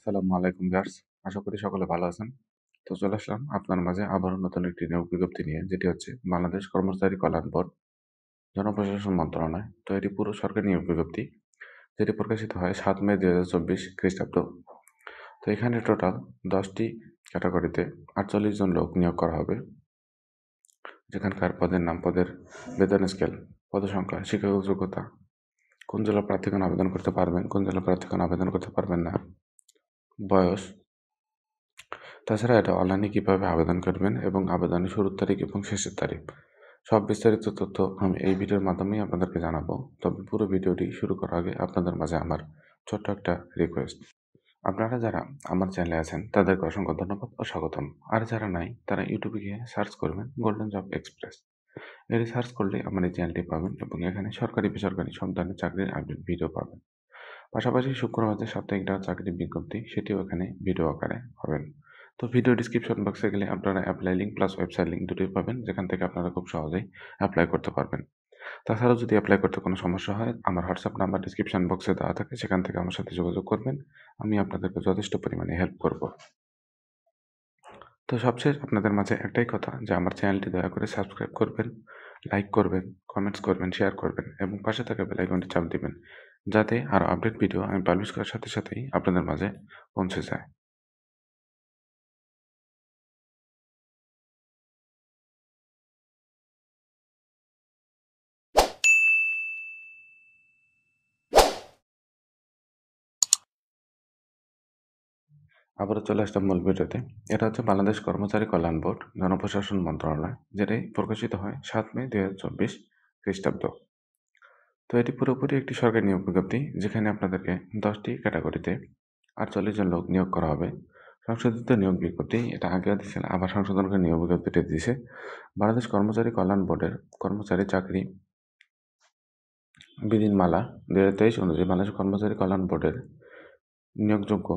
আসসালামু আলাইকুম ভিউয়ার্স। আশা করি সকলে ভালো আছেন। তো চলে আসলাম আপনার মাঝে আবারও নতুন একটি নিয়োগ বিজ্ঞপ্তি নিয়ে, যেটি হচ্ছে বাংলাদেশ কর্মচারী কল্যাণ বোর্ড, জনপ্রশাসন মন্ত্রণালয়। তো এটি পুরো সরকারি নিয়োগ বিজ্ঞপ্তি, যেটি প্রকাশিত হয় ৭ মে ২০২৪ খ্রিস্টাব্দ। তো এখানে টোটাল ১০টি ক্যাটাগরিতে ৪৮ জন লোক নিয়োগ করা হবে। যেখানকার পদের নাম, পদের বেতন স্কেল, পদসংখ্যা, শিক্ষাগত যোগ্যতা, কোন জেলার প্রার্থীগণ আবেদন করতে পারবেন, কোন জেলার প্রার্থীগণ আবেদন করতে পারবেন না, বয়স, তাছাড়া এটা অনলাইনে কীভাবে আবেদন করবেন এবং আবেদনের শুরুর তারিখ এবং শেষের তারিখ, সব বিস্তারিত তথ্য আমি এই ভিডিওর মাধ্যমেই আপনাদেরকে জানাবো। তবে পুরো ভিডিওটি শুরু করার আগে আপনাদের মাঝে আমার ছোট্ট একটা রিকোয়েস্ট। আপনারা যারা আমার চ্যানেলে আছেন তাদেরকে অসংখ্য ধন্যবাদ ও স্বাগতম। আর যারা নাই তারা ইউটিউবে গিয়ে সার্চ করবেন গোল্ডেন জব এক্সপ্রেস। এটি সার্চ করলে আমার এই চ্যানেলটি পাবেন এবং এখানে সরকারি বেসরকারি সব ধরনের চাকরির আপডেট ভিডিও পাবেন। পাশাপাশি শুক্রবার যে সাপ্তাহিক ডাক চাকরির বিজ্ঞপ্তি, সেটিও এখানে ভিডিও আকারে পাবেন। তো ভিডিও ডিসক্রিপশন বক্সে গেলে আপনারা apply link plus website link দুটোই পাবেন, যেখান থেকে আপনারা খুব সহজেই অ্যাপ্লাই করতে পারবেন। তাছাড়াও যদি অ্যাপ্লাই করতে কোনো সমস্যা হয়, আমার হোয়াটসঅ্যাপ নাম্বার ডিসক্রিপশন বক্সে দেওয়া থাকে, সেখান থেকে আমার সাথে যোগাযোগ করবেন। আমি আপনাদেরকে যথেষ্ট পরিমাণে হেল্প করব। তো সবশেষ আপনাদের মাঝে একটাই কথা, যে আমার চ্যানেলটি দয়া করে সাবস্ক্রাইব করবেন, লাইক করবেন, কমেন্টস করবেন, শেয়ার করবেন এবং পাশে থাকা বেল আইকনটি চাপ দিবেন, যাতে আরও আপডেট ভিডিও আমি পাবলিশ করার সাথে সাথেই আপনাদের মাঝে পৌঁছে যায়। আবারও চলে আসলাম মূল ভিডিওতে। এটা হচ্ছে বাংলাদেশ কর্মচারী কল্যাণ বোর্ড, জনপ্রশাসন মন্ত্রণালয়, যেটি প্রকাশিত হয় ৭ মে ২০২৪ খ্রিস্টাব্দ। তো এটি পুরোপুরি একটি সরকারি নিয়োগ বিজ্ঞপ্তি, যেখানে আপনাদেরকে 10টি ক্যাটাগরিতে ৪৮ জন লোক নিয়োগ করা হবে। সংশোধিত নিয়োগ বিজ্ঞপ্তি, এটা আগেও দিয়েছিল, আবার সংশোধন করে নিয়োগ বিজ্ঞপ্তিটি দিয়েছে। বাংলাদেশ কর্মচারী কল্যাণ বোর্ডের কর্মচারী চাকরি বিধিমালা ২০২৩ অনুযায়ী বাংলাদেশ কর্মচারী কল্যাণ বোর্ডের নিয়োগযোগ্য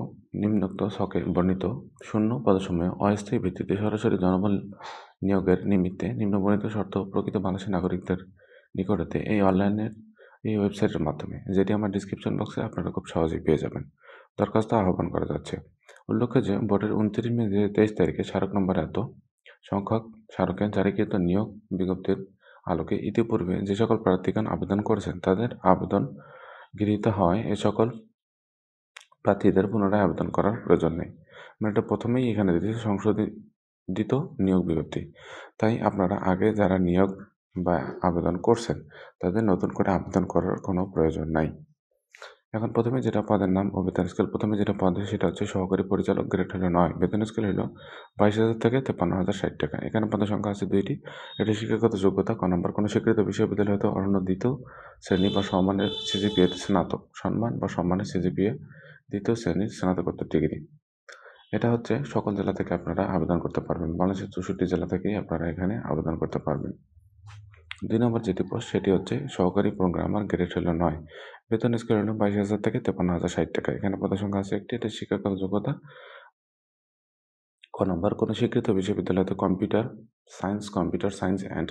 নিম্নোক্ত ছকে বর্ণিত শূন্য পদসমূহে অস্থায়ী ভিত্তিতে সরাসরি জনবল নিয়োগের নিমিত্তে নিম্নবর্ণিত শর্ত প্রকৃত বাংলাদেশের নাগরিকদের নিকট হতে এই ওয়েবসাইটের মাধ্যমে, যেটি আমার ডিসক্রিপশন বক্সে আপনারা খুব সহজেই পেয়ে যাবেন, দরখাস্ত আহ্বান করা যাচ্ছে। উল্লেখ্য যে বোর্ডের 29 মে 2023 তারিখে স্মারক নম্বর এত সংখ্যক স্মারকে জারিকৃত নিয়োগ বিজ্ঞপ্তির আলোকে ইতিপূর্বে যে সকল প্রার্থীগণ আবেদন করেছেন তাদের আবেদন গৃহীত হওয়ায় এ সকল প্রার্থীদের পুনরায় আবেদন করার প্রয়োজন নেই। মানে এটা প্রথমেই এখানে দিয়েছে সংশোধিত নিয়োগ বিজ্ঞপ্তি। তাই আপনারা আগে যারা নিয়োগ বা আবেদন করছেন তাদের নতুন করে আবেদন করার কোনো প্রয়োজন নাই। এখন প্রথমে যেটা পদের নাম ও বেতন স্কেল, প্রথমে যেটা পদ সেটা হচ্ছে সহকারী পরিচালক, গ্রেড হলো ৯, বেতন স্কেল হলো ২২,০০০ থেকে ৫৩,০৬০ টাকা। এখানে পদের সংখ্যা আছে ২টি। এটি শিক্ষাগত যোগ্যতা ক নম্বর, কোনো স্বীকৃত বিশ্ববিদ্যালয় হতে অনন্য দ্বিতীয় শ্রেণী বা সম্মানের সিজিপিএ স্নাতক, সম্মান বা সম্মানের সিজিপিএ দ্বিতীয় শ্রেণীর স্নাতকোত্তর ডিগ্রি। এটা হচ্ছে সকল জেলা থেকে আপনারা আবেদন করতে পারবেন। বাংলাদেশের ৬৪ জেলা থেকেই আপনারা এখানে আবেদন করতে পারবেন। ২ নম্বর যেটি পোস্ট সেটি হচ্ছে সহকারী প্রোগ্রামার, গ্রেড হলো ৯, বেতন স্কেল হলো ২২,০০০ থেকে ৫৩,০৬০ টাকা। এখানে পদের সংখ্যা আছে একটি। এটা শিক্ষাগত যোগ্যতা ক নম্বর, কোনো স্বীকৃত বিশ্ববিদ্যালয়তে computer science and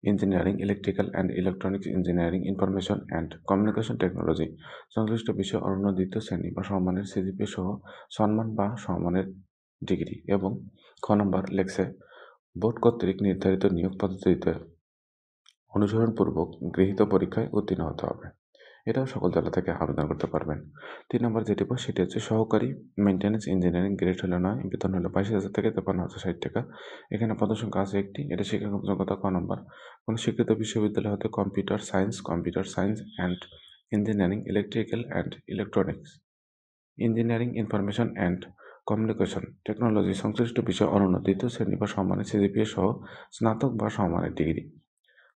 engineering, electrical and electronics engineering, information and communication technology সংশ্লিষ্ট বিষয়ে অনন্য দ্বিতীয় শ্রেণী বা সম্মানের সিজিপিএ সহ সম্মান বা সম্মানের ডিগ্রি। এবং খ নম্বর লেখছে বোর্ড কর্তৃক নির্ধারিত নিয়োগ পদ্ধতিতে অনুসরণপূর্বক গৃহীত পরীক্ষায় উত্তীর্ণ হতে হবে। এটাও সকল জেলা থেকে আবেদন করতে পারবেন। ৩ নম্বর যেটি পোস্ট সেটি হচ্ছে সহকারী মেইনটেন্যান্স ইঞ্জিনিয়ারিং, গ্রেড হলো ৯, বেতন হলো ২২,০০০ থেকে ৫৩,০৬০ টাকা। এখানে পদসংখ্যা আছে একটি। এটা শিক্ষাগত যোগ্যতা ক নম্বর, কোনো স্বীকৃত বিশ্ববিদ্যালয় হতে computer science and engineering, electrical and electronics engineering, information and communication technology সংশ্লিষ্ট বিষয়ে অনন্য দ্বিতীয় শ্রেণী বা সম্মানের সিজিপিএ সহ স্নাতক বা সমমানের ডিগ্রি।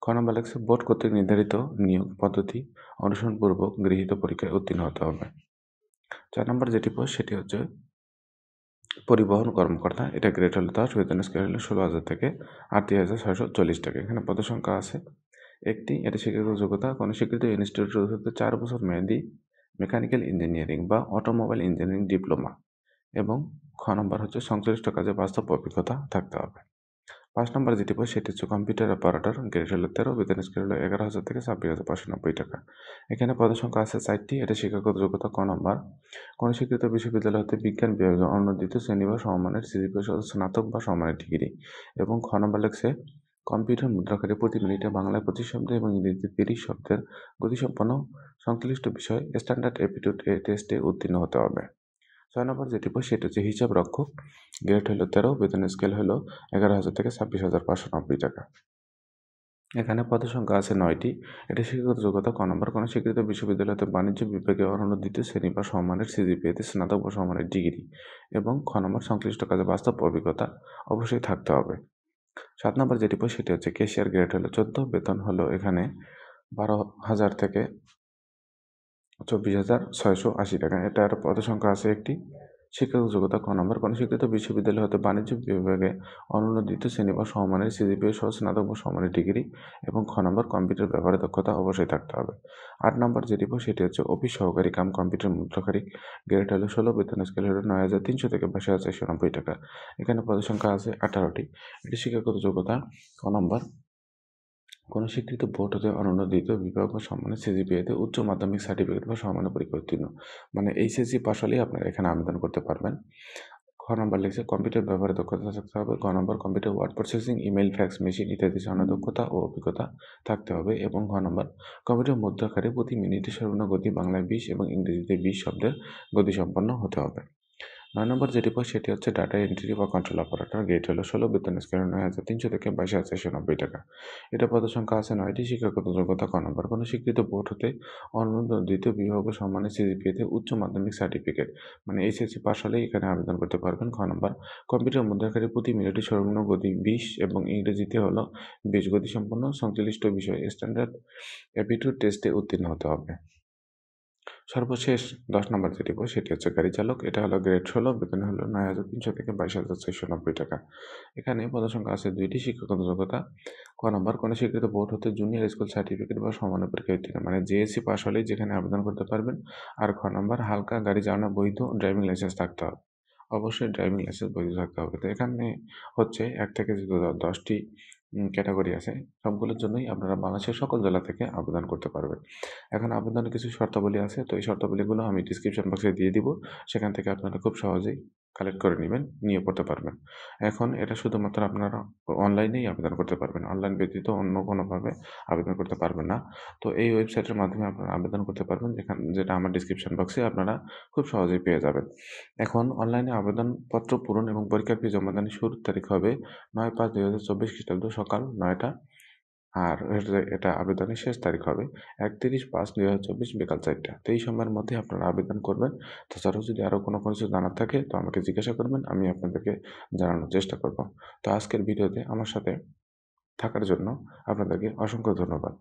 খ নম্বর লেখছে বোর্ড কর্তৃক নির্ধারিত নিয়োগ পদ্ধতি অনুসরণপূর্বক গৃহীত পরীক্ষায় উত্তীর্ণ হতে হবে। ৪ নম্বর যেটি পোস্ট সেটি হচ্ছে পরিবহন কর্মকর্তা। এটা গ্রেড হলো ১০, বেতন স্কেল হলো ১৬,০০০ থেকে ৩৮,৬৪০ টাকা। এখানে পদের সংখ্যা আছে একটি। এটা শিক্ষাগত যোগ্যতা কোনো স্বীকৃত ইনস্টিটিউট হতে ৪ বছর মেয়াদী মেকানিক্যাল ইঞ্জিনিয়ারিং বা অটোমোবাইল ইঞ্জিনিয়ারিং ডিপ্লোমা। এবং খ নম্বর হচ্ছে সংশ্লিষ্ট কাজে বাস্তব অভিজ্ঞতা থাকতে হবে। 5 নম্বরে যেটি পাই সেটি হচ্ছে কম্পিউটার অপারেটর, গ্রেড হলো 13, বেতন স্কেল হলো 11,000 থেকে 26,590 টাকা। এখানে পদের সংখ্যা আছে 4টি। এটা শিক্ষাগত যোগ্যতা ক নম্বর, কোনো স্বীকৃত বিশ্ববিদ্যালয় হতে বিজ্ঞান বিভাগে অনূদিত শ্রেণী বা সমমানের সিজিপিএ সহ স্নাতক বা সমমানের ডিগ্রি, এবং খ নম্বর লিখছে কম্পিউটার মুদ্রাক্ষরে প্রতি মিনিটে বাংলায় 25 শব্দ এবং ইংরেজিতে 30 শব্দের গতিসম্পন্ন সংশ্লিষ্ট বিষয় স্ট্যান্ডার্ড অ্যাপটিটিউড টেস্টে উত্তীর্ণ হতে হবে। 6 নম্বর যেটি পাই সেটি হচ্ছে হিসাব রক্ষক, গ্রেড হলো 13, বেতন স্কেল হলো 11,000 থেকে 26,590 টাকা। এখানে পদের সংখ্যা আছে 9টি। এটি শিক্ষাগত যোগ্যতা ক নম্বর, কোনো স্বীকৃত বিশ্ববিদ্যালয়তে বাণিজ্য বিভাগে অনূদিত শ্রেণী বা সমমানের সিজিপিএতে স্নাতক বা সমমানের ডিগ্রি, এবং খ নম্বর সংশ্লিষ্ট কাজে বাস্তব অভিজ্ঞতা অবশ্যই থাকতে হবে। 7 নম্বর যেটি পাই সেটি হচ্ছে ক্যাশিয়ার, গ্রেড হলো 14, বেতন হলো এখানে 12,000 থেকে 24,680 টাকা। এটার পদের সংখ্যা আছে একটি। শিক্ষাগত যোগ্যতা ক নম্বর, কোনো স্বীকৃত বিশ্ববিদ্যালয় হতে বাণিজ্য বিভাগে অনূদিত শ্রেণী বা সমমানের সিজিপিএ সহ স্নাতক বা সমমানের ডিগ্রি, এবং খ নম্বর কম্পিউটার ব্যবহারে দক্ষতা অবশ্যই থাকতে হবে। 8 নম্বর যেটি পাই সেটি হচ্ছে অফিস সহকারী কাম কম্পিউটার মুদ্রাক্ষরিক, গ্রেড হলো 16, বেতন স্কেল হলো 9,300 থেকে 22,490 টাকা। এখানে পদের সংখ্যা আছে 18টি। এটি শিক্ষাগত যোগ্যতা ক নম্বর, কোনো স্বীকৃত বোর্ড হতে অনূদিত বিভাগ বা সমমানের সিজিপিএতে উচ্চ মাধ্যমিক সার্টিফিকেট বা সমমানের পরীক্ষা উত্তীর্ণ, মানে এইচএসসি পাশ হলেই আপনারা এখানে আবেদন করতে পারবেন। খ নম্বর লিখছে কম্পিউটার ব্যবহারে দক্ষতা থাকতে হবে। গ number computer word processing, email, fax machine ইত্যাদি চালানোর দক্ষতা ও অভিজ্ঞতা থাকতে হবে, এবং ঘ নম্বর কম্পিউটার মুদ্রাক্ষরে প্রতি মিনিটে সর্বনিম্ন গতি বাংলায় 20 এবং ইংরেজিতে 20 শব্দের গতিসম্পন্ন হতে হবে। 9 নম্বর যেটি পাই সেটি হচ্ছে ডাটা এন্ট্রি বা কন্ট্রোল অপারেটর, গ্রেড হলো 16, বেতন স্কেল 9,300 থেকে 22,490 টাকা। এটা পদের সংখ্যা আছে 9টি। শিক্ষাগত যোগ্যতা ক নম্বর, কোনো স্বীকৃত বোর্ড হতে অনুমোদিত বিভাগ ও সম্মানের সিজিপিএতে উচ্চ মাধ্যমিক সার্টিফিকেট, মানে এইচএসসি পাশ হলেই এখানে আবেদন করতে পারবেন। খ নম্বর কম্পিউটার মুদ্রাক্ষরে প্রতি মিনিটে সর্বনিম্ন গতি 20 এবং ইংরেজিতে হলো 20 গতিসম্পন্ন সংশ্লিষ্ট বিষয়ে স্ট্যান্ডার্ড অ্যাপটিটিউড টেস্টে উত্তীর্ণ হতে হবে। সর্বশেষ 10 নম্বর যেটি পাই সেটি হচ্ছে গাড়ি চালক। এটা হলো গ্রেড 16, বেতন হলো 9,300 থেকে 22,490 টাকা। এখানে পদসংখ্যা আছে 2টি। শিক্ষাগত যোগ্যতা ক নম্বর, কোনো স্বীকৃত বোর্ড হতে জুনিয়র স্কুল সার্টিফিকেট বা সমমানের পরীক্ষায় উত্তীর্ণ, মানে জেএসসি পাশ হলেই যেখানে আবেদন করতে পারবেন। আর খ নম্বর হালকা গাড়ি চালানো বৈধ ড্রাইভিং লাইসেন্স থাকতে হবে। অবশ্যই ড্রাইভিং লাইসেন্স বৈধ থাকতে হবে। তো এখানে হচ্ছে 1 থেকে 10টি ক্যাটাগরি আছে। সবগুলোর জন্যই আপনারা বাংলাদেশের সকল জেলা থেকে আবেদন করতে পারবেন। এখন আবেদনের কিছু শর্তাবলী আছে। তো এই শর্তাবলীগুলো আমি ডিসক্রিপশন বক্সে দিয়ে দিব। সেখান থেকে আপনারা খুব সহজেই কালেক্ট করে নিবেন, নিয়ে পড়তে পারবেন। এখন এটা শুধুমাত্র আপনারা অনলাইনেই আবেদন করতে পারবেন। অনলাইন ব্যতীত অন্য কোনোভাবে আবেদন করতে পারবেন না। তো এই ওয়েবসাইটের মাধ্যমে আপনারা আবেদন করতে পারবেন, যেটা আমার ডিসক্রিপশন বক্সে আপনারা খুব সহজেই পেয়ে যাবেন। এখন অনলাইনে আবেদনপত্র পূরণ এবং পরীক্ষার ফি জমাদানের শুরুর তারিখ হবে 9/5/2024 খ্রিস্টাব্দ সকাল 9টা। আর এটা আবেদনের শেষ তারিখ হবে 31/5/2024 বিকাল 4টা। তো এই সময়ের মধ্যে আপনারা আবেদন করবেন। তাছাড়াও যদি আরও কোনো কিছু জানার থাকে তো আমাকে জিজ্ঞাসা করবেন, আমি আপনাদেরকে জানানোর চেষ্টা করব। তো আজকের ভিডিওতে আমার সাথে থাকার জন্য আপনাদেরকে অসংখ্য ধন্যবাদ।